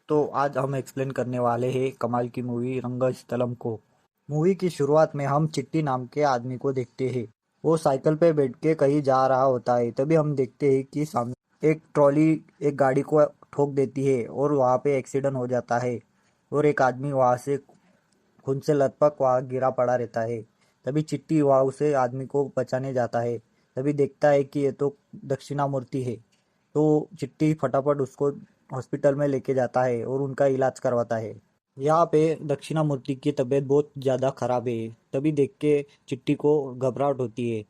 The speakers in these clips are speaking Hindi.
तो आज हम एक्सप्लेन करने वाले हैं कमाल की मूवी रंगस्थलम को। मूवी की शुरुआत में हम चिट्टी नाम के आदमी को देखते हैं। वो साइकिल पे बैठ के कहीं जा रहा होता है। तभी हम देखते हैं कि सामने एक ट्रॉली एक गाड़ी को ठोक देती है और वहाँ पे एक्सीडेंट हो जाता है और एक आदमी वहाँ से खून से लथपथ वहाँ गिरा पड़ा रहता है। तभी चिट्टी वहाँ उसे आदमी को बचाने जाता है। तभी देखता है कि ये तो दक्षिणामूर्ति है। तो चिट्टी फटाफट उसको हॉस्पिटल में लेके जाता है और उनका इलाज करवाता है। यहाँ पे दक्षिणामूर्ति की तबीयत बहुत ज़्यादा खराब है। तभी देख के चिट्टी को घबराहट होती है।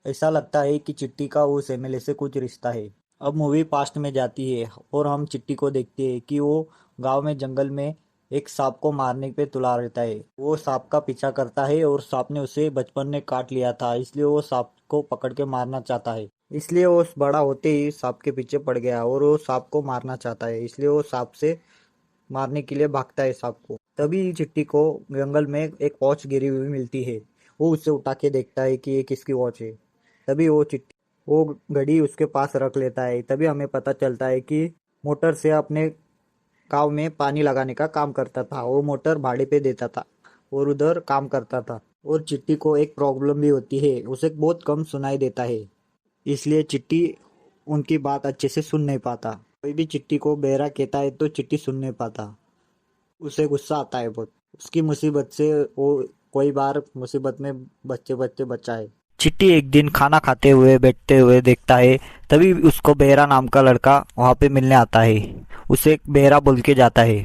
ऐसा लगता है कि चिट्टी का उस एमएलए से कुछ रिश्ता है। अब मूवी पास्ट में जाती है और हम चिट्टी को देखते हैं कि वो गांव में जंगल में एक सांप को मारने पे तुला रहता है। वो सांप का पीछा करता है और सांप ने उसे बचपन में काट लिया था, इसलिए वो सांप को पकड़ के मारना चाहता है। इसलिए वो बड़ा होते ही सांप के पीछे पड़ गया और वो सांप को मारना चाहता है, इसलिए वो सांप से मारने के लिए भागता है सांप को। तभी चिट्टी को जंगल में एक वॉच गिरी हुई मिलती है। वो उसे उठा के देखता है कि ये किसकी वॉच है। तभी वो घड़ी उसके पास रख लेता है। तभी हमें पता चलता है कि मोटर से अपने गाँव में पानी लगाने का काम करता था। वो मोटर भाड़े पे देता था और उधर काम करता था। और चिट्टी को एक प्रॉब्लम भी होती है, उसे बहुत कम सुनाई देता है, इसलिए चिट्टी उनकी बात अच्छे से सुन नहीं पाता। कोई भी चिट्टी को बहरा कहता है तो चिट्टी सुन नहीं पाता। उसे गुस्सा आता है बहुत। उसकी मुसीबत से वो कोई बार मुसीबत में बच्चे बच्चे बचाए। चिट्टी एक दिन खाना खाते हुए बैठते हुए देखता है। तभी उसको बेहरा नाम का लड़का वहां पे मिलने आता है। उसे बेहरा बोल के जाता है।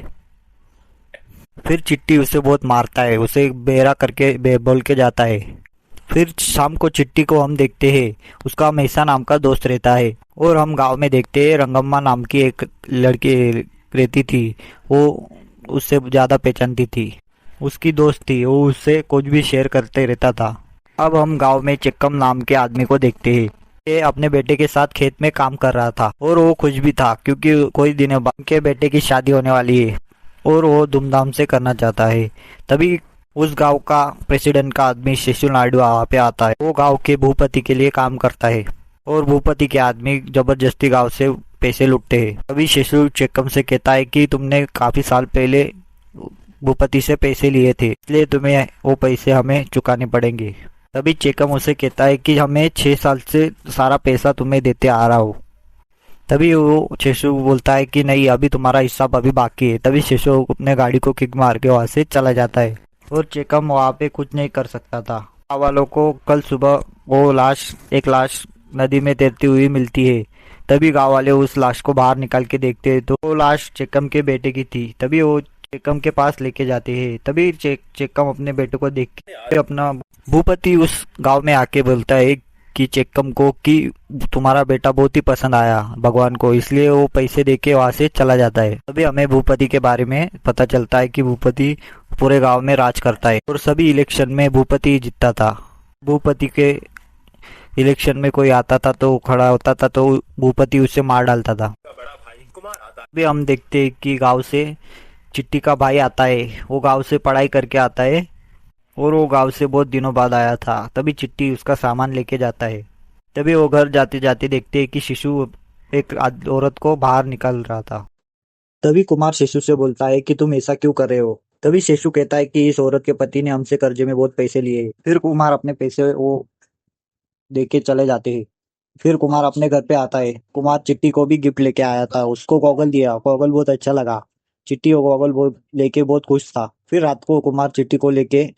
फिर चिट्टी उसे बहुत मारता है, उसे बेहरा करके बोल के जाता है। फिर शाम को चिट्टी को हम देखते हैं। उसका हमेशा नाम का दोस्त रहता है। और हम गांव में देखते हैं रंगम्मा नाम की एक लड़की रहती थी। वो उससे ज्यादा पहचानती थी, उसकी दोस्त थी। वो उससे कुछ भी शेयर करते रहता था। अब हम गांव में चेक्कम नाम के आदमी को देखते हैं। ये अपने बेटे के साथ खेत में काम कर रहा था और वो खुश भी था क्योंकि कोई दिनों बाद उनके बेटे की शादी होने वाली है और वो धूमधाम से करना चाहता है। तभी उस गांव का प्रेसिडेंट का आदमी शिशु नायडू वहाँ पे आता है। वो गांव के भूपति के लिए काम करता है और भूपति के आदमी जबरदस्ती गांव से पैसे लूटते हैं। तभी शिशु चेक्कम से कहता है कि तुमने काफी साल पहले भूपति से पैसे लिए थे, इसलिए तुम्हें वो पैसे हमें चुकाने पड़ेंगे। तभी चेक्कम उसे कहता है कि हमें 6 साल से सारा पैसा तुम्हें देते आ रहा हो। तभी वो शिशु बोलता है कि नहीं, अभी तुम्हारा हिसाब अभी बाकी है। तभी शिशु अपने गाड़ी को किक मार के वहां से चला जाता है और चेकम वहां पे कुछ नहीं कर सकता था। गाँव वालों को कल सुबह वो एक लाश नदी में तैरती हुई मिलती है। तभी गांव वाले उस लाश को बाहर निकाल के देखते हैं तो वो लाश चेकम के बेटे की थी। तभी वो चेकम के पास लेके जाते हैं। तभी चेकम अपने बेटे को देख के अपना भूपति उस गांव में आके बोलता है कि चेक्कम को कि तुम्हारा बेटा बहुत ही पसंद आया भगवान को, इसलिए वो पैसे देके वहां से चला जाता है। तभी हमें भूपति के बारे में पता चलता है कि भूपति पूरे गांव में राज करता है और सभी इलेक्शन में भूपति जीतता था। भूपति के इलेक्शन में कोई आता था तो खड़ा होता था तो भूपति उसे मार डालता था। अभी हम देखते हैं कि गांव से चिट्टी का भाई आता है। वो गांव से पढ़ाई करके आता है और वो गांव से बहुत दिनों बाद आया था। तभी चिट्टी उसका सामान लेके जाता है। तभी वो घर जाते जाते देखते हैं कि शिशु एक औरत को बाहर निकाल रहा था। तभी कुमार शिशु से बोलता है कि तुम ऐसा क्यों कर रहे हो। तभी शिशु कहता है कि इस औरत के पति ने हमसे कर्जे में बहुत पैसे लिए। फिर कुमार अपने पैसे वो देके चले जाते हैं। फिर कुमार अपने घर पे आता है। कुमार चिट्टी को भी गिफ्ट लेके आया था, उसको गॉगल दिया। गॉगल बहुत अच्छा लगा। चिट्टी वो गॉगल बहुत लेके बहुत खुश था। फिर रात को कुमार चिट्टी को लेके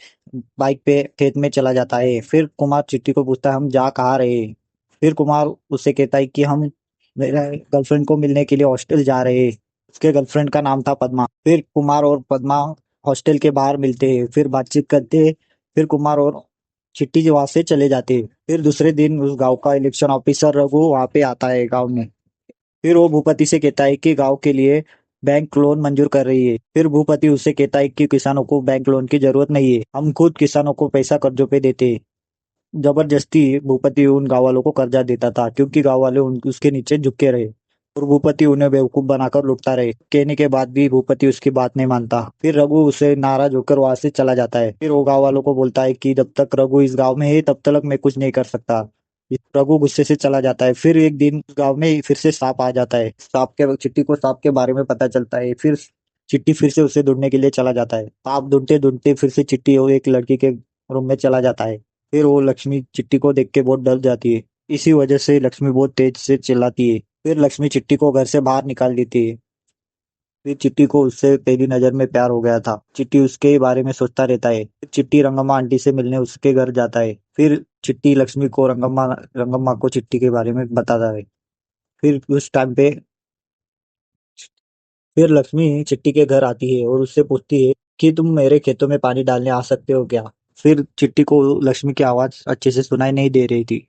बाइक पे खेत में चला जाता है। फिर कुमार चिट्टी को पूछता है हम जा कहाँ रहे हैं। फिर कुमार उससे कहता है कि हम मेरे गर्लफ्रेंड को मिलने के लिए हॉस्टल जा रहे हैं। उसके गर्लफ्रेंड का नाम था पद्मा। फिर कुमार और पद्मा हॉस्टल के बाहर मिलते हैं, फिर बातचीत करते हैं। फिर कुमार और चिट्टी जी वहां से चले जाते हैं। फिर दूसरे दिन उस गांव का इलेक्शन ऑफिसर रघु वहां पे आता है गांव में। फिर वो भूपति से कहता है कि गांव के लिए बैंक लोन मंजूर कर रही है। फिर भूपति उससे कहता है कि किसानों को बैंक लोन की जरूरत नहीं है, हम खुद किसानों को पैसा कर्जों पे देते हैं। जबरदस्ती भूपति उन गाँव वालों को कर्जा देता था क्योंकि गाँव वाले उसके नीचे झुके रहे और भूपति उन्हें बेवकूफ बनाकर लुटता रहे। कहने के बाद भी भूपति उसकी बात नहीं मानता। फिर रघु उसे नाराज होकर वहां से चला जाता है। फिर वो गाँव वालों को बोलता है कि जब तक रघु इस गाँव में है तब तक मैं कुछ नहीं कर सकता। रघु गुस्से से चला जाता है। फिर एक दिन गांव में फिर से सांप आ जाता है। चिट्टी को सांप के बारे में पता चलता है। फिर चिट्टी फिर से उसे ढूंढने के लिए चला जाता है। सांप ढूंढते ढूंढते फिर से चिट्टी वो एक लड़की के रूम में चला जाता है। फिर वो लक्ष्मी चिट्टी को देख के बहुत डर जाती है। इसी वजह से लक्ष्मी बहुत तेज से चिल्लाती है। फिर लक्ष्मी चिट्टी को घर से बाहर निकाल देती है। फिर चिट्टी को उससे पहली नजर में प्यार हो गया था। चिट्टी उसके बारे में सोचता रहता है। फिर चिट्टी रंगम्मा आंटी से मिलने उसके घर जाता है। फिर चिट्टी लक्ष्मी को रंगम्मा रंगम्मा को चिट्टी के बारे में बताता है। फिर उस टाइम पे फिर लक्ष्मी चिट्टी के घर आती है और उससे पूछती है कि तुम मेरे खेतों में पानी डालने आ सकते हो क्या। फिर चिट्टी को लक्ष्मी की आवाज अच्छे से सुनाई नहीं दे रही थी।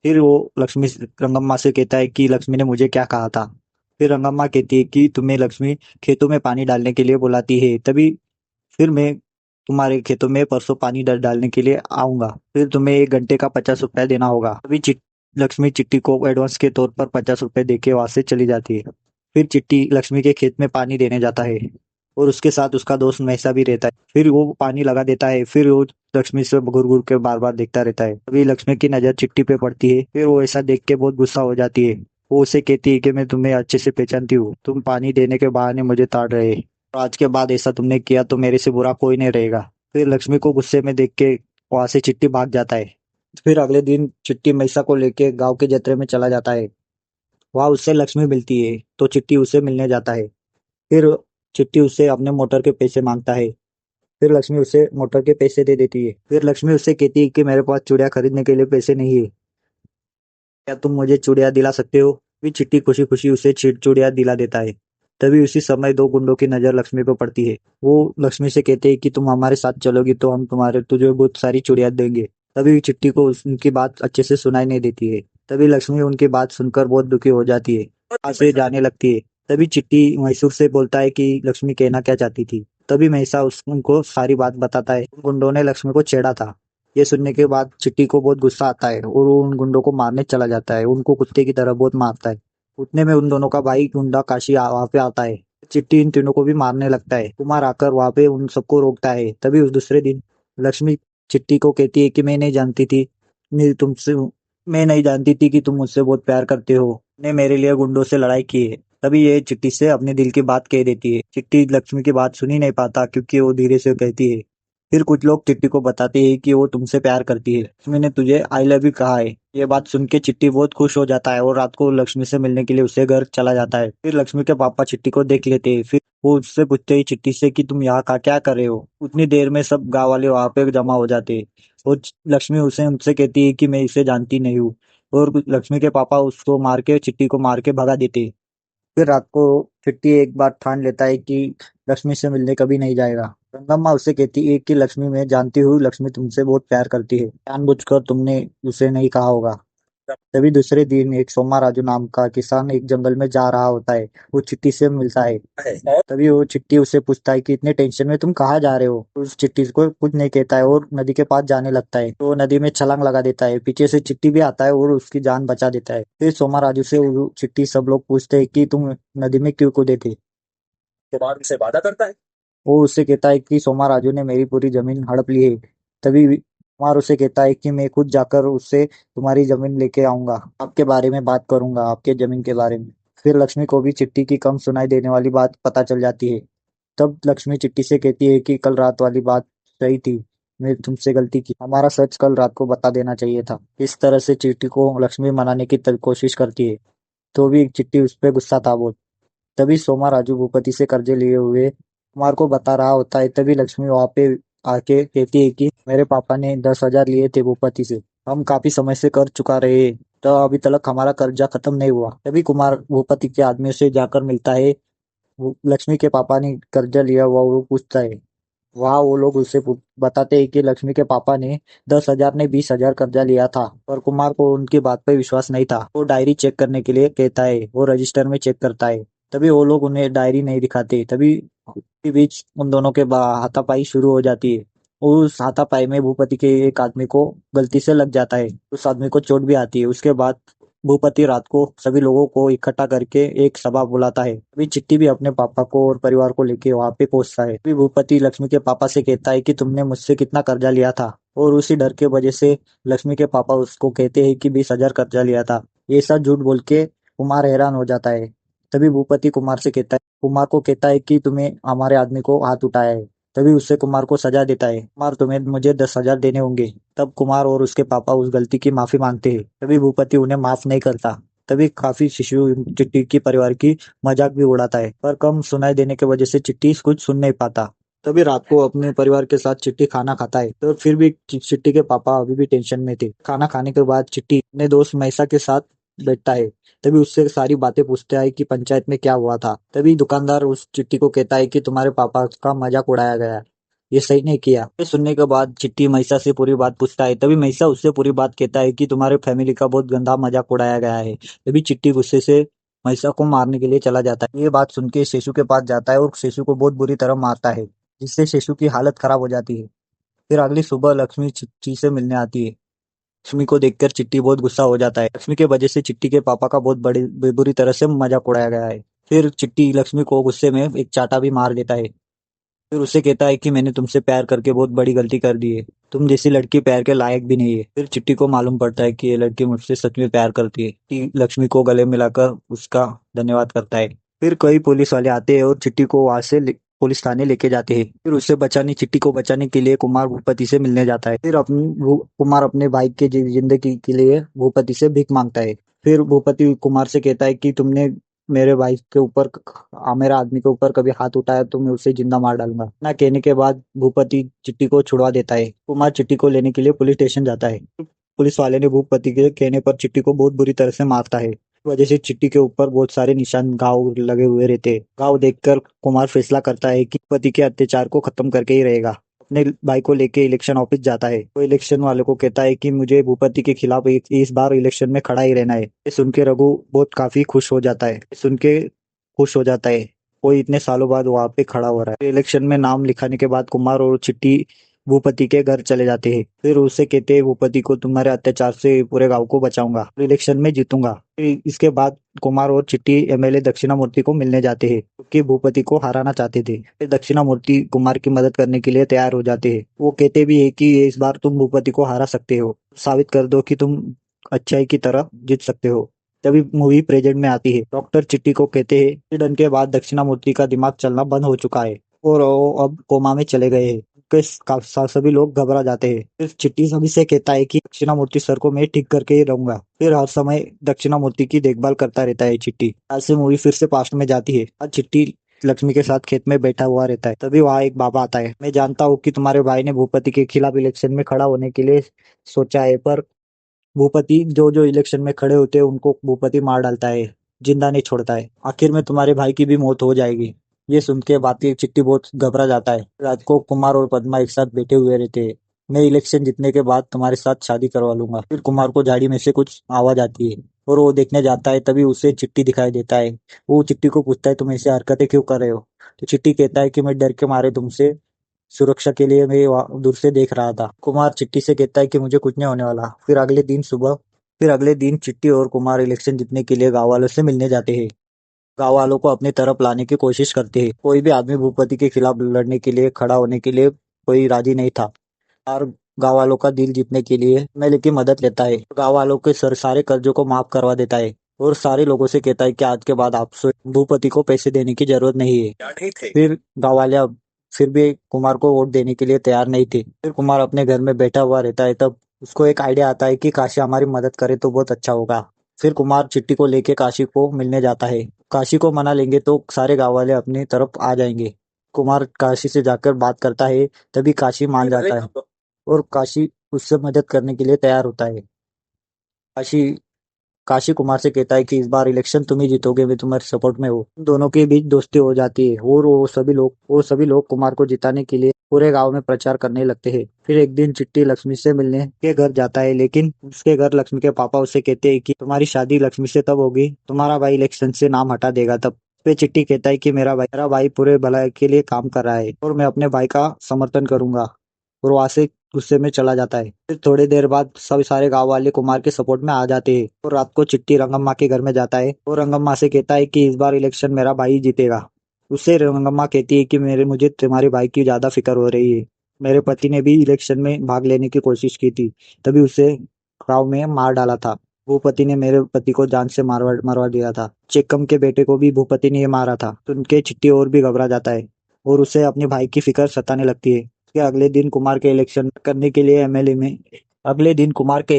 फिर वो लक्ष्मी रंगम्मा से कहता है कि लक्ष्मी ने मुझे क्या कहा था। फिर रंगम्मा कहती है कि तुम्हें लक्ष्मी खेतों में पानी डालने के लिए बुलाती है, तभी फिर मैं तुम्हारे खेतों में परसों पानी डालने के लिए आऊंगा। फिर तुम्हें 1 घंटे का 50 रुपया देना होगा। तभी लक्ष्मी चिट्टी को एडवांस के तौर पर 50 रुपए दे के वहां से चली जाती है। फिर चिट्टी लक्ष्मी के खेत में पानी देने जाता है और उसके साथ उसका दोस्त महसा भी रहता है। फिर वो पानी लगा देता है। फिर वो लक्ष्मी से घूर घूर के बार बार देखता रहता है। तभी लक्ष्मी की नजर चिट्टी पे पड़ती है। फिर वो ऐसा देख के बहुत गुस्सा हो जाती है। वो उसे कहती है कि मैं तुम्हें अच्छे से पहचानती हूँ, तुम पानी देने के बहाने मुझे ताड़ रहे। और आज के बाद ऐसा तुमने किया तो मेरे से बुरा कोई नहीं रहेगा। फिर लक्ष्मी को गुस्से में देख के वहां से चिट्टी भाग जाता है। फिर अगले दिन चिट्टी मैसा को लेके गांव के जत्रे में चला जाता है। वहां उससे लक्ष्मी मिलती है तो चिट्टी उसे मिलने जाता है। फिर चिट्टी उससे अपने मोटर के पैसे मांगता है। फिर लक्ष्मी उसे मोटर के पैसे दे देती है। फिर लक्ष्मी उससे कहती है कि मेरे पास चूड़िया खरीदने के लिए पैसे नहीं है, क्या तुम मुझे चूड़िया दिला सकते हो। फिर चिट्टी खुशी खुशी उसे चूड़िया दिला देता है। तभी उसी समय दो गुंडों की नजर लक्ष्मी पर पड़ती है। वो लक्ष्मी से कहते हैं कि तुम हमारे साथ चलोगी तो हम तुझे बहुत सारी चूड़िया देंगे। तभी चिट्टी को उनकी बात अच्छे से सुनाई नहीं देती है। तभी लक्ष्मी उनकी बात सुनकर बहुत दुखी हो जाती है, वहां से जाने लगती है। तभी चिट्टी मैसूर से बोलता है कि लक्ष्मी कहना क्या चाहती थी। तभी महिसा उनको सारी बात बताता है। उन गुंडों ने लक्ष्मी को छेड़ा था। ये सुनने के बाद चिट्टी को बहुत गुस्सा आता है और वो उन गुंडों को मारने चला जाता है। उनको कुत्ते की तरह बहुत मारता है। उतने में उन दोनों का भाई गुंडा काशी वहां पे आता है। चिट्टी इन तीनों को भी मारने लगता है। कुमार आकर वहां पे उन सबको रोकता है। तभी उस दूसरे दिन लक्ष्मी चिट्टी को कहती है कि मैं नहीं जानती थी कि तुम मुझसे बहुत प्यार करते हो, ने मेरे लिए गुंडों से लड़ाई की है। तभी ये चिट्टी से अपने दिल की बात कह देती है। चिट्टी लक्ष्मी की बात सुन ही नहीं पाता क्योंकि वो धीरे से कहती है। फिर कुछ लोग चिट्टी को बताते हैं कि वो तुमसे प्यार करती है, लक्ष्मी ने तुझे आई लव यू कहा है। ये बात सुन के चिट्टी बहुत खुश हो जाता है और रात को लक्ष्मी से मिलने के लिए उससे घर चला जाता है। फिर लक्ष्मी के पापा चिट्टी को देख लेते हैं। फिर वो उससे पूछते हैं चिट्टी से कि तुम यहाँ का क्या कर रहे हो। उतनी देर में सब गांव वाले वहां पे जमा हो जाते हैं और लक्ष्मी उसे उनसे कहती है कि मैं इसे जानती नहीं हूँ। और लक्ष्मी के पापा उसको मार के चिट्टी को मार के भगा देते हैं। फिर रात को चिट्टी एक बार ठान लेता है कि लक्ष्मी से मिलने कभी नहीं जाएगा। रंगम्मा उससे कहती है कि लक्ष्मी, मैं जानती हूँ लक्ष्मी तुमसे बहुत प्यार करती है, जानबूझकर तुमने उसे नहीं कहा होगा। तभी दूसरे दिन एक सोमा राजू नाम का किसान एक जंगल में जा रहा होता है। वो चिट्टी से मिलता है। तभी वो चिट्टी उससे पूछता है कि इतने टेंशन में तुम कहाँ जा रहे हो। उस चिट्टी को कुछ नहीं कहता है और नदी के पास जाने लगता है। तो वो नदी में छलांग लगा देता है। पीछे से चिट्टी भी आता है और उसकी जान बचा देता है। फिर सोमा राजू से वो चिट्टी सब लोग पूछते हैं कि तुम नदी में क्यों कूदे थे। कुमार उसे वादा करता है। वो उससे कहता है कि सोमा राजू ने मेरी पूरी जमीन हड़प ली है। तभी कुमार उसे कहता है कि मैं खुद जाकर उससे तुम्हारी जमीन लेके आऊंगा, आपके बारे में बात करूंगा, आपके जमीन के बारे में। फिर लक्ष्मी को भी चिट्टी की कम सुनाई देने वाली बात पता चल जाती है। तब लक्ष्मी चिट्टी से कहती है कि कल रात वाली बात सही थी, मैं तुमसे गलती की, हमारा सच कल रात को बता देना चाहिए था। इस तरह से चिट्टी को लक्ष्मी मनाने की कोशिश करती है। तो भी चिट्टी उस पर गुस्सा था बहुत। तभी सोमा राजू भूपति से कर्जे लिए हुए कुमार को बता रहा होता है। तभी लक्ष्मी वहां पे आके कहती है कि मेरे पापा ने 10,000 लिए थे भूपति से, हम काफी समय से कर चुका रहे हैं, तो अभी तक हमारा कर्जा खत्म नहीं हुआ। तभी कुमार भूपति के आदमियों से जाकर मिलता है। लक्ष्मी के पापा ने कर्जा लिया हुआ वो पूछता है। वहाँ वो लोग उसे बताते हैं कि लक्ष्मी के पापा ने 10,000 ने 20,000 कर्जा लिया था। पर कुमार को उनकी बात पर विश्वास नहीं था। वो डायरी चेक करने के लिए कहता है। वो रजिस्टर में चेक करता है। तभी वो लोग उन्हें डायरी नहीं दिखाते। तभी के बीच उन दोनों के हाथापाई शुरू हो जाती है। उस हाथापाई में भूपति के एक आदमी को गलती से लग जाता है। उस आदमी को चोट भी आती है। उसके बाद भूपति रात को सभी लोगों को इकट्ठा करके एक सभा बुलाता है। अभी चिट्टी भी अपने पापा को और परिवार को लेके वहां पे पहुंचता है। अभी भूपति लक्ष्मी के पापा से कहता है कि तुमने मुझसे कितना कर्जा लिया था, और उसी डर के वजह से लक्ष्मी के पापा उसको कहते हैं कि 20,000 कर्जा लिया था। ये सब झूठ बोल के कुमार हैरान हो जाता है। तभी भूपति कुमार को कहता है कि तुम्हें हमारे आदमी को हाथ उठाया है। तभी उससे कुमार को सजा देता है। कुमार, तुम्हें मुझे 10,000 देने होंगे। तब कुमार और उसके पापा उस गलती की माफी मांगते हैं। तभी भूपति उन्हें माफ नहीं करता। तभी काफी शिशु चिट्टी की परिवार की मजाक भी उड़ाता है, पर कम सुनाई देने की वजह से चिट्टी कुछ सुन नहीं पाता। तभी रात को अपने परिवार के साथ चिट्टी खाना खाता है, तो फिर भी चिट्टी के पापा अभी भी टेंशन में थे। खाना खाने के बाद चिट्टी अपने दोस्त मैसा के साथ बैठता है। तभी उससे सारी बातें पूछता है कि पंचायत में क्या हुआ था। तभी दुकानदार उस चिट्टी को कहता है कि तुम्हारे पापा का मजाक उड़ाया गया, ये सही नहीं किया। ये सुनने के बाद चिट्टी महिषा से पूरी बात पूछता है। तभी महिषा उससे पूरी बात कहता है कि तुम्हारे फैमिली का बहुत गंदा मजाक उड़ाया गया है। तभी चिट्टी गुस्से से महिषा को मारने के लिए चला जाता है। ये बात सुन के शेषु के पास जाता है और शेषु को बहुत बुरी तरह मारता है, जिससे शेषु की हालत खराब हो जाती है। फिर अगली सुबह लक्ष्मी चिट्टी से मिलने आती है। लक्ष्मी को देखकर चिट्टी बहुत गुस्सा हो जाता है। लक्ष्मी के वजह से चिट्टी के पापा का बहुत बड़ी बुरी तरह से मजाक उड़ाया गया है। फिर चिट्टी लक्ष्मी को गुस्से में एक चाटा भी मार देता है। फिर उससे कहता है कि मैंने तुमसे प्यार करके बहुत बड़ी गलती कर दी है। तुम जैसी लड़की प्यार के लायक भी नहीं है। फिर चिट्टी को मालूम पड़ता है कि ये लड़की मुझसे सच में प्यार करती है। चिट्टी लक्ष्मी को गले मिलाकर उसका धन्यवाद करता है। फिर कई पुलिस वाले आते हैं और चिट्टी को वहां से पुलिस थाने लेके जाते हैं। फिर चिट्टी को बचाने के लिए कुमार भूपति से मिलने जाता है। फिर कुमार अपने भाई के जिंदगी के लिए भूपति से भीख मांगता है। फिर भूपति कुमार से कहता है कि तुमने मेरे भाई के ऊपर मेरे आदमी के ऊपर कभी हाथ उठाया तो मैं उसे जिंदा मार डालूंगा। ना कहने के बाद भूपति चिट्टी को छुड़वा देता है। कुमार चिट्टी को लेने के लिए पुलिस स्टेशन जाता है। पुलिस वाले ने भूपति के कहने पर चिट्टी को बहुत बुरी तरह से मारता है। इस वजह से चिट्टी के ऊपर बहुत सारे निशान घाव लगे हुए रहते हैं। घाव देखकर कुमार फैसला करता है कि पति के अत्याचार को खत्म करके ही रहेगा। अपने भाई को लेके इलेक्शन ऑफिस जाता है। वो इलेक्शन वाले को कहता है कि मुझे भूपति के खिलाफ इस बार इलेक्शन में खड़ा ही रहना है। ये सुन के रघु बहुत काफी खुश हो जाता है। कोई इतने सालों बाद वहां पे खड़ा हो रहा है। इलेक्शन में नाम लिखाने के बाद कुमार और चिट्टी भूपति के घर चले जाते हैं। फिर उससे कहते हैं भूपति को तुम्हारे अत्याचार से पूरे गांव को बचाऊंगा, इलेक्शन में जीतूंगा। फिर इसके बाद कुमार और चिट्टी एमएलए दक्षिणामूर्ति को मिलने जाते हैं, क्योंकि भूपति को हराना चाहते थे। फिर दक्षिणामूर्ति कुमार की मदद करने के लिए तैयार हो जाते हैं। वो कहते भी है कि इस बार तुम भूपति को हरा सकते हो, साबित कर दो कि तुम अच्छाई की तरफ जीत सकते हो। तभी मूवी प्रेजेंट में आती है। डॉक्टर चिट्टी को कहते हैं एक्सीडेंट के बाद दक्षिणामूर्ति का दिमाग चलना बंद हो चुका है और वो अब कोमा में चले गए हैं। सभी लोग घबरा जाते हैं। फिर चिट्टी सभी से कहता है कि दक्षिणामूर्ति सर को मैं ठीक करके ही रहूंगा। फिर हर समय दक्षिणामूर्ति की देखभाल करता रहता है चिट्टी। आज से मूवी फिर से पास्ट में जाती है। आज चिट्टी लक्ष्मी के साथ खेत में बैठा हुआ रहता है। तभी वहाँ एक बाबा आता है। मैं जानता हूँ कि तुम्हारे भाई ने भूपति के खिलाफ इलेक्शन में खड़ा होने के लिए सोचा है, पर भूपति जो जो इलेक्शन में खड़े होते हैं उनको भूपति मार डालता है, जिंदा नहीं छोड़ता है। आखिर में तुम्हारे भाई की भी मौत हो जाएगी। ये सुन के बाकी चिट्टी बहुत घबरा जाता है। रात को कुमार और पद्मा एक साथ बैठे हुए रहते हैं। मैं इलेक्शन जीतने के बाद तुम्हारे साथ शादी करवा लूंगा। फिर कुमार को झाड़ी में से कुछ आवाज आती है और वो देखने जाता है। तभी उसे चिट्टी दिखाई देता है। वो चिट्टी को पूछता है तुम ऐसी हरकतें क्यों कर रहे हो। तो चिट्टी कहता है कि मैं डर के मारे तुमसे सुरक्षा के लिए मैं दूर से देख रहा था। कुमार चिट्टी से कहता है कि मुझे कुछ नहीं होने वाला। फिर अगले दिन चिट्टी और कुमार इलेक्शन जीतने के लिए गांव वालों से मिलने जाते हैं। गांव वालों को अपनी तरफ लाने की कोशिश करते हैं। कोई भी आदमी भूपति के खिलाफ लड़ने के लिए खड़ा होने के लिए कोई राजी नहीं था। और गांव वालों का दिल जीतने के लिए एमएलए की मदद लेता है। गांव वालों के सारे कर्जों को माफ करवा देता है और सारे लोगों से कहता है कि आज के बाद आपसे भूपति को पैसे देने की जरूरत नहीं है। फिर गांव वाले अब फिर भी कुमार को वोट देने के लिए तैयार नहीं थे। फिर कुमार अपने घर में बैठा हुआ रहता है। तब उसको एक आइडिया आता है कि काशी हमारी मदद करे तो बहुत अच्छा होगा। फिर कुमार चिट्टी को लेके काशी को मिलने जाता है। काशी को मना लेंगे तो सारे गांव वाले अपनी तरफ आ जाएंगे। कुमार काशी से जाकर बात करता है। तभी काशी मान जाता है और काशी उससे मदद करने के लिए तैयार होता है। काशी काशी कुमार से कहता है कि इस बार इलेक्शन तुम ही जीतोगे, मैं तुम्हारे सपोर्ट में हूँ। दोनों के बीच दोस्ती हो जाती है और वो सभी लोग कुमार को जिताने के लिए पूरे गांव में प्रचार करने लगते हैं। फिर एक दिन चिट्टी लक्ष्मी से मिलने के घर जाता है, लेकिन उसके घर लक्ष्मी के पापा उसे कहते हैं कि तुम्हारी शादी लक्ष्मी से तब होगी तुम्हारा भाई इलेक्शन से नाम हटा देगा तब। पे चिट्टी कहता है कि मेरा भाई पूरे भलाई के लिए काम कर रहा है और मैं अपने भाई का समर्थन करूंगा। और वहां से गुस्से में चला जाता है। फिर थोड़ी देर बाद सब सारे गांव वाले कुमार के सपोर्ट में आ जाते हैं और रात को चिट्टी रंगम्मा के घर में जाता है और रंगम्मा से कहता है कि इस बार इलेक्शन मेरा भाई जीतेगा। उससे रंगम्मा कहती है कि मेरे मुझे तुम्हारे भाई की ज्यादा फिक्र हो रही है। मेरे पति ने भी इलेक्शन में भाग लेने की कोशिश की थी, तभी उसे गाँव में मार डाला था। भूपति ने मेरे पति को जान से मारवा मरवा दिया था। चेक्कम के बेटे को भी भूपति ने ये मारा था। तो उनके चिट्ठी और भी घबरा जाता है और उसे अपने भाई की फिक्र सताने लगती है कि अगले दिन कुमार के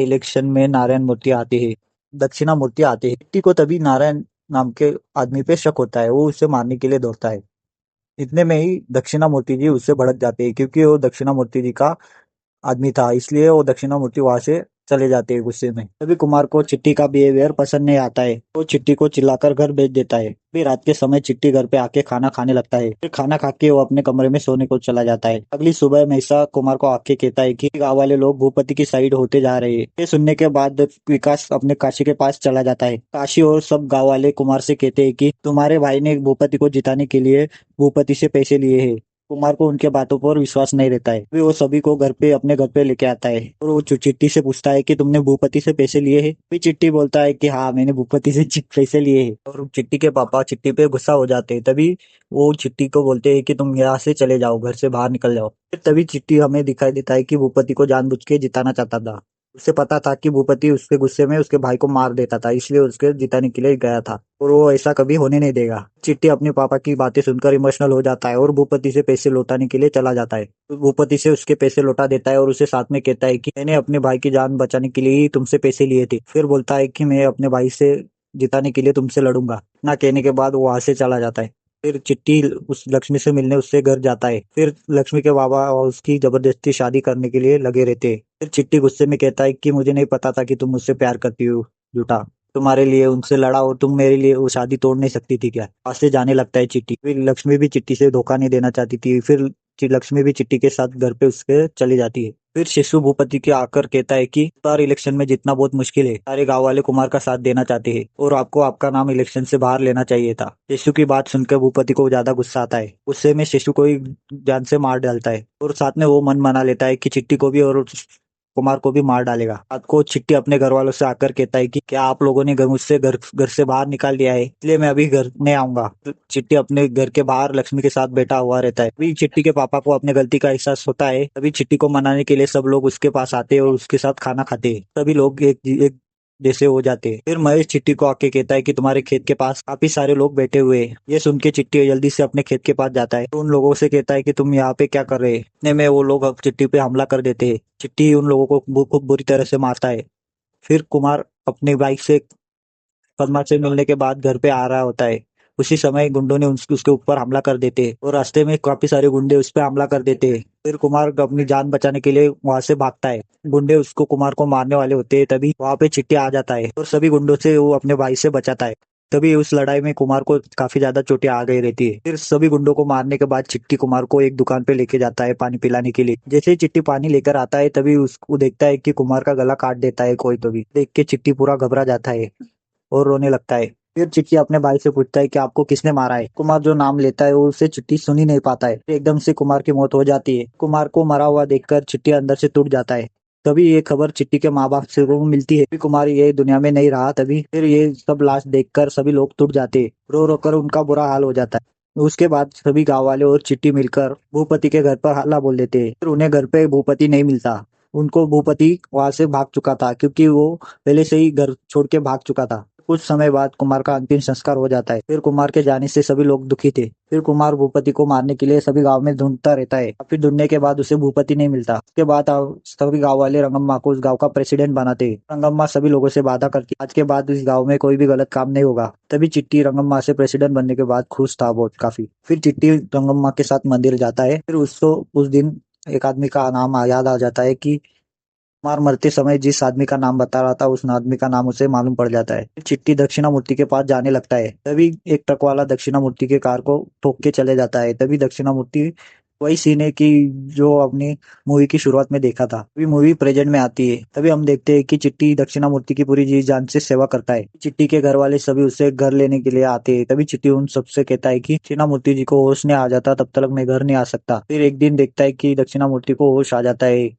इलेक्शन में नारायण मूर्ति आते हैं, दक्षिणामूर्ति आते हैं। चिट्टी को तभी नारायण नाम के आदमी पे शक होता है। वो उसे मारने के लिए दौड़ता है। इतने में ही दक्षिणामूर्ति जी उससे भड़क जाते हैं, क्योंकि वो दक्षिणामूर्ति जी का आदमी था, इसलिए वो दक्षिणामूर्ति वहां से चले जाते हैं गुस्से में। तभी कुमार को चिट्टी का बिहेवियर पसंद नहीं आता है। वो चिट्टी को चिल्लाकर घर भेज देता है। फिर रात के समय चिट्टी घर पे आके खाना खाने लगता है। फिर खाना खा के वो अपने कमरे में सोने को चला जाता है। अगली सुबह महिषा कुमार को आके कहता है कि गाँव वाले लोग भूपति की साइड होते जा रहे हैं। ये सुनने के बाद विकास अपने काशी के पास चला जाता है। काशी और सब गाँव वाले कुमार से कहते हैं कि तुम्हारे भाई ने भूपति को जिताने के लिए भूपति से पैसे लिए हैं। कुमार को उनके बातों पर विश्वास नहीं रहता है। फिर वो सभी को अपने घर पे लेके आता है और वो चिट्टी से पूछता है कि तुमने भूपति से पैसे लिए हैं। फिर चिट्टी बोलता है कि हाँ, मैंने भूपति से पैसे लिए हैं। और चिट्टी के पापा चिट्टी पे गुस्सा हो जाते हैं। तभी वो चिट्टी को बोलते हैं कि तुम यहाँ से चले जाओ, घर से बाहर निकल जाओ। फिर तभी चिट्टी हमें दिखाई देता है कि भूपति को जानबूझ के जिताना चाहता था। उसे पता था कि भूपति उसके गुस्से में उसके भाई को मार देता था, इसलिए उसके जिताने के लिए गया था और वो ऐसा कभी होने नहीं देगा। चिट्टी अपने पापा की बातें सुनकर इमोशनल हो जाता है और भूपति से पैसे लौटाने के लिए चला जाता है। तो भूपति से उसके पैसे लौटा देता है और उसे साथ में कहता है कि मैंने अपने भाई की जान बचाने के लिए ही तुमसे पैसे लिए थे। फिर बोलता है कि मैं अपने भाई से जिताने के लिए तुमसे लड़ूंगा। ना कहने के बाद वो वहां से चला जाता है। फिर चिट्टी उस लक्ष्मी से मिलने उससे घर जाता है। फिर लक्ष्मी के बाबा और उसकी जबरदस्ती शादी करने के लिए लगे रहते हैं। फिर चिट्टी गुस्से में कहता है कि मुझे नहीं पता था कि तुम मुझसे प्यार करती हो, झूठा। तुम्हारे लिए उनसे लड़ा और तुम मेरे लिए वो शादी तोड़ नहीं सकती थी क्या? वहां से जाने लगता है चिट्टी। फिर लक्ष्मी भी चिट्टी से धोखा नहीं देना चाहती थी। फिर लक्ष्मी भी चिट्टी के साथ घर पे उसके चली जाती है। फिर शिशु भूपति के आकर कहता है कि बार इलेक्शन में जीतना बहुत मुश्किल है। सारे गांव वाले कुमार का साथ देना चाहते हैं और आपको आपका नाम इलेक्शन से बाहर लेना चाहिए था। शिशु की बात सुनकर भूपति को ज्यादा गुस्सा आता है। गुस्से में शिशु को ही जान से मार डालता है और साथ में वो मन बना लेता है कि चिट्टी को भी और कुमार को भी मार डालेगा। रात को चिट्टी अपने घर वालों से आकर कहता है कि क्या आप लोगों ने मुझसे घर से बाहर निकाल दिया है, इसलिए मैं अभी घर नहीं आऊंगा। तो चिट्टी अपने घर के बाहर लक्ष्मी के साथ बैठा हुआ रहता है। अभी चिट्टी के पापा को अपने गलती का एहसास होता है। तभी चिट्टी को मनाने के लिए सब लोग उसके पास आते हैं और उसके साथ खाना खाते हैं। सभी लोग एक जैसे हो जाते हैं। फिर महेश चिट्टी को आके कहता है कि तुम्हारे खेत के पास काफी सारे लोग बैठे हुए हैं। ये सुन के चिट्टी जल्दी से अपने खेत के पास जाता है। तो उन लोगों से कहता है कि तुम यहाँ पे क्या कर रहे हैं। इतने में वो लोग अब चिट्टी पे हमला कर देते हैं। चिट्टी उन लोगों को खूब बुरी तरह से मारता है। फिर कुमार अपनी बाइक से पद्मा से मिलने के बाद घर पे आ रहा होता है। उसी समय गुंडों ने उसके ऊपर हमला कर देते हैं और रास्ते में काफी सारे गुंडे उस पर हमला कर देते हैं। फिर कुमार अपनी जान बचाने के लिए वहां से भागता है। गुंडे उसको कुमार को मारने वाले होते हैं, तभी वहां पे चिट्टी आ जाता है और सभी गुंडों से वो अपने भाई से बचाता है। तभी उस लड़ाई में कुमार को काफी ज्यादा चोटें आ गई रहती है। फिर सभी गुंडों को मारने के बाद चिट्टी कुमार को एक दुकान पे लेके जाता है पानी पिलाने के लिए। जैसे ही चिट्टी पानी लेकर आता है, तभी उसको देखता है कि कुमार का गला काट देता है कोई। तो भी देख के चिट्टी पूरा घबरा जाता है और रोने लगता है। फिर चिट्टी अपने भाई से पूछता है कि आपको किसने मारा है। कुमार जो नाम लेता है वो उसे चिट्टी सुन ही नहीं पाता है। फिर एकदम से कुमार की मौत हो जाती है। कुमार को मरा हुआ देखकर चिट्टी अंदर से टूट जाता है। तभी ये खबर चिट्टी के माँ बाप से को मिलती है कि कुमार ये दुनिया में नहीं रहा। तभी फिर ये सब लाश देखकर सभी लोग टूट जाते हैं। रो रो कर उनका बुरा हाल हो जाता है। उसके बाद सभी गांव वाले और चिट्टी मिलकर भूपति के घर पर हल्ला बोल देते हैं। फिर उन्हें घर पे भूपति नहीं मिलता। उनको भूपति वहां से भाग चुका था, क्योंकि वो पहले से ही घर छोड़ के भाग चुका था। कुछ समय बाद कुमार का अंतिम संस्कार हो जाता है। फिर कुमार के जाने से सभी लोग दुखी थे। फिर कुमार भूपति को मारने के लिए सभी गांव में ढूंढता रहता है। फिर ढूंढने के बाद उसे भूपति नहीं मिलता। उसके बाद सभी गांव वाले रंगम्मा को उस गांव का प्रेसिडेंट बनाते हैं। रंगम्मा सभी लोगों से वादा करती है आज के बाद इस गांव में कोई भी गलत काम नहीं होगा। तभी चिट्टी रंगम्मा से प्रेसिडेंट बनने के बाद खुश था बहुत काफी। फिर चिट्टी रंगम्मा के साथ मंदिर जाता है। फिर उसको उस दिन एक आदमी का नाम याद आ जाता है कि कुमार मरते समय जिस आदमी का नाम बता रहा था उस आदमी का नाम उसे मालूम पड़ जाता है। चिट्टी दक्षिणामूर्ति के पास जाने लगता है। तभी एक ट्रक वाला दक्षिणामूर्ति के कार को ठोक के चले जाता है। तभी दक्षिणामूर्ति वही सीन है कि जो अपनी मूवी की शुरुआत में देखा था। अभी मूवी प्रेजेंट में आती है। तभी हम देखते हैं कि चिट्टी दक्षिणामूर्ति की पूरी जी जान से सेवा करता है। चिट्टी के घर वाले सभी उसे घर लेने के लिए आते हैं। तभी चिट्टी उन सबसे कहता है कि दक्षिणामूर्ति जी को होश नहीं आ जाता तब तक मैं घर नहीं आ सकता। फिर एक दिन देखता है कि दक्षिणामूर्ति को होश आ जाता है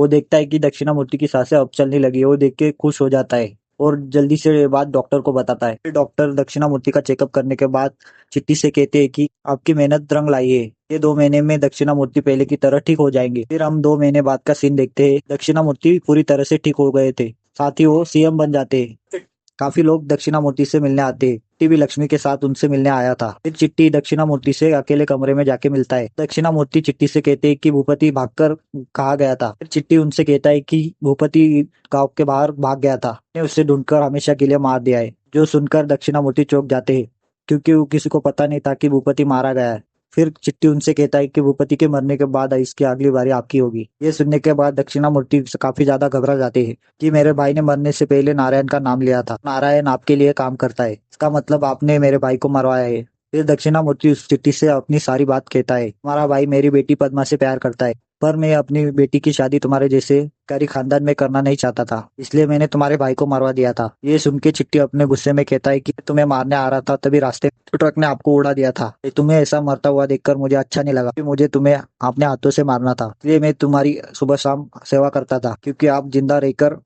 वो देखता है कि दक्षिणामूर्ति की सांसें अब चलने लगी है। वो देख के खुश हो जाता है और जल्दी से ये बात डॉक्टर को बताता है। फिर डॉक्टर दक्षिणामूर्ति का चेकअप करने के बाद चिट्टी से कहते हैं कि आपकी मेहनत रंग लाई है, ये 2 महीने में दक्षिणामूर्ति पहले की तरह ठीक हो जाएंगे। फिर हम 2 महीने बाद का सीन देखते हैं। दक्षिणामूर्ति पूरी तरह से ठीक हो गए थे, साथ ही वो सीएम बन जाते हैं। काफी लोग दक्षिणामूर्ति से मिलने आते हैं। चिट्टी भी लक्ष्मी के साथ उनसे मिलने आया था। फिर चिट्टी दक्षिणामूर्ति से अकेले कमरे में जाके मिलता है। दक्षिणामूर्ति चिट्टी से कहते हैं कि भूपति भागकर कहाँ गया था। फिर चिट्टी उनसे कहता है कि भूपति गांव के बाहर भाग गया था, ने उसे ढूंढकर हमेशा के लिए मार दिया है। जो सुनकर दक्षिणामूर्ति चौंक जाते हैं, क्योंकि वो किसी को पता नहीं था कि भूपति मारा गया है। फिर चिट्टी उनसे कहता है कि भूपति के मरने के बाद इसकी अगली बारी आपकी होगी। ये सुनने के बाद दक्षिणामूर्ति काफी ज्यादा घबरा जाते हैं कि मेरे भाई ने मरने से पहले नारायण का नाम लिया था, नारायण आपके लिए काम करता है, इसका मतलब आपने मेरे भाई को मरवाया है। फिर दक्षिणामूर्ति उस चिट्ठी से अपनी सारी बात कहता है। तुम्हारा भाई मेरी बेटी पद्मा से प्यार करता है, पर मैं अपनी बेटी की शादी तुम्हारे जैसे कारी खानदान में करना नहीं चाहता था, इसलिए मैंने तुम्हारे भाई को मरवा दिया था। ये सुन के चिट्टी अपने गुस्से में कहता है कि तुम्हें मारने आ रहा था, तभी रास्ते में ट्रक ने आपको उड़ा दिया था। तुम्हें ऐसा मरता हुआ देखकर मुझे अच्छा नहीं लगा कि मुझे तुम्हें अपने हाथों से मारना था, इसलिए मैं तुम्हारी सुबह शाम सेवा करता था क्योंकि आप जिंदा रहकर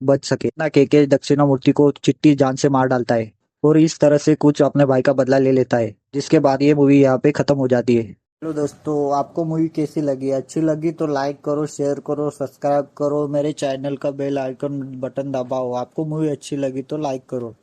बच सके। ना कह के दक्षिणामूर्ति को चिट्टी जान से मार डालता है और इस तरह से कुछ अपने भाई का बदला ले लेता है, जिसके बाद ये मूवी यहाँ पे खत्म हो जाती है। हेलो दोस्तों, आपको मूवी कैसी लगी? अच्छी लगी तो लाइक करो, शेयर करो, सब्सक्राइब करो, मेरे चैनल का बेल आइकन बटन दबाओ। आपको मूवी अच्छी लगी तो लाइक करो।